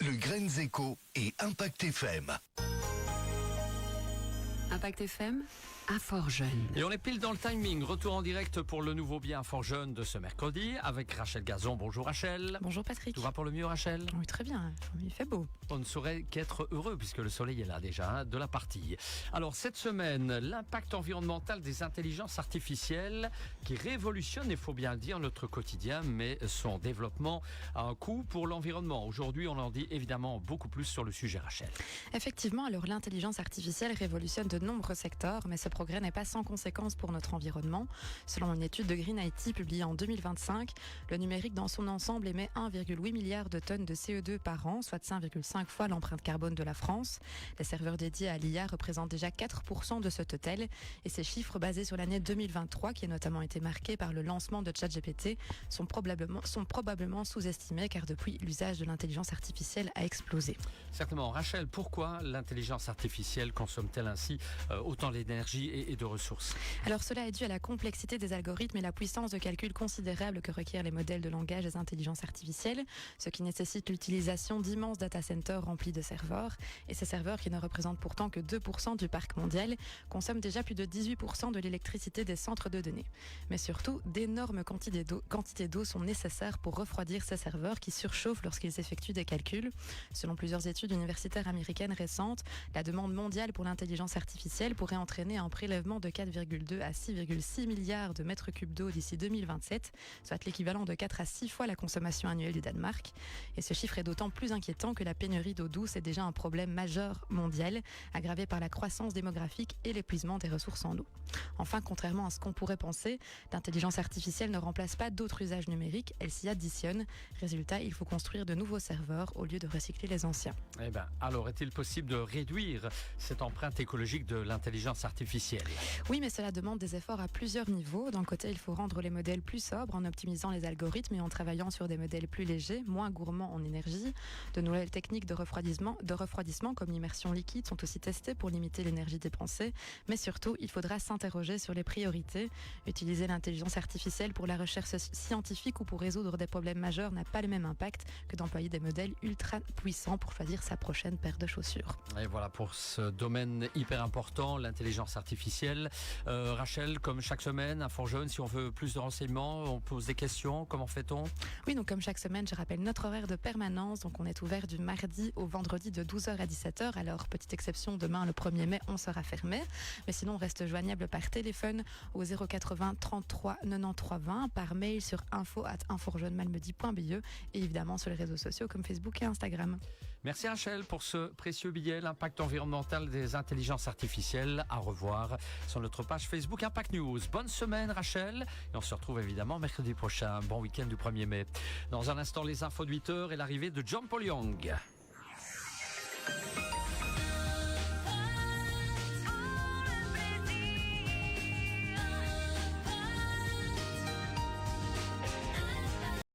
le Graines Éco et Impact FM. Impact FM à Fort-Jeune. Et on est pile dans le timing. Retour en direct pour le nouveau bien à Fort-Jeune de ce mercredi avec Rachel Gazon. Bonjour Rachel. Bonjour Patrick. Tout va pour le mieux Rachel? Oui, très bien. Il fait beau. On ne saurait qu'être heureux puisque le soleil est là déjà de la partie. Alors cette semaine, l'impact environnemental des intelligences artificielles qui révolutionne, il faut bien le dire, notre quotidien, mais son développement a un coût pour l'environnement. Aujourd'hui, on en dit évidemment beaucoup plus sur le sujet Rachel. Effectivement, alors l'intelligence artificielle révolutionne de nombreux secteurs, mais ce progrès n'est pas sans conséquences pour notre environnement. Selon une étude de Green IT publiée en 2025, le numérique dans son ensemble émet 1,8 milliard de tonnes de CO2 par an, soit 5,5 fois l'empreinte carbone de la France. Les serveurs dédiés à l'IA représentent déjà 4% de ce total. Et ces chiffres basés sur l'année 2023, qui a notamment été marquée par le lancement de ChatGPT, sont probablement sous-estimés car depuis, l'usage de l'intelligence artificielle a explosé. Certainement. Rachel, pourquoi l'intelligence artificielle consomme-t-elle ainsi autant d'énergie et de ressources? Alors cela est dû à la complexité des algorithmes et la puissance de calcul considérable que requièrent les modèles de langage des intelligences artificielles, ce qui nécessite l'utilisation d'immenses data centers remplis de serveurs. Et ces serveurs, qui ne représentent pourtant que 2% du parc mondial, consomment déjà plus de 18% de l'électricité des centres de données. Mais surtout, d'énormes quantités d'eau sont nécessaires pour refroidir ces serveurs qui surchauffent lorsqu'ils effectuent des calculs. Selon plusieurs études universitaires américaines récentes, la demande mondiale pour l'intelligence artificielle pourrait entraîner un prélèvement de 4,2 à 6,6 milliards de mètres cubes d'eau d'ici 2027, soit l'équivalent de 4 à 6 fois la consommation annuelle du Danemark. Et ce chiffre est d'autant plus inquiétant que la pénurie d'eau douce est déjà un problème majeur mondial, aggravé par la croissance démographique et l'épuisement des ressources en eau. Enfin, contrairement à ce qu'on pourrait penser, l'intelligence artificielle ne remplace pas d'autres usages numériques, elle s'y additionne. Résultat, il faut construire de nouveaux serveurs au lieu de recycler les anciens. Eh bien, alors est-il possible de réduire cette empreinte écologique de l'intelligence artificielle? Oui, mais cela demande des efforts à plusieurs niveaux. D'un côté, il faut rendre les modèles plus sobres en optimisant les algorithmes et en travaillant sur des modèles plus légers, moins gourmands en énergie. De nouvelles techniques de refroidissement comme l'immersion liquide sont aussi testées pour limiter l'énergie dépensée. Mais surtout, il faudra s'interroger sur les priorités. Utiliser l'intelligence artificielle pour la recherche scientifique ou pour résoudre des problèmes majeurs n'a pas le même impact que d'employer des modèles ultra puissants pour choisir sa prochaine paire de chaussures. Et voilà pour ce domaine hyper important, l'intelligence artificielle. Rachel, comme chaque semaine, à Fort-Jeune, si on veut plus de renseignements, on pose des questions, comment fait-on? Oui, donc comme chaque semaine, je rappelle notre horaire de permanence. Donc on est ouvert du mardi au vendredi de 12h à 17h. Alors, petite exception, demain, le 1er mai, on sera fermé. Mais sinon, on reste joignable par téléphone au 080 33 93 20, par mail sur info@inforjeunemalmedy.be et évidemment sur les réseaux sociaux comme Facebook et Instagram. Merci Rachel pour ce précieux billet, l'impact environnemental des intelligences artificielles, à revoir sur notre page Facebook Impact News. Bonne semaine Rachel et on se retrouve évidemment mercredi prochain. Bon week-end du 1er mai. Dans un instant, les infos de 8h et l'arrivée de John Paul Young.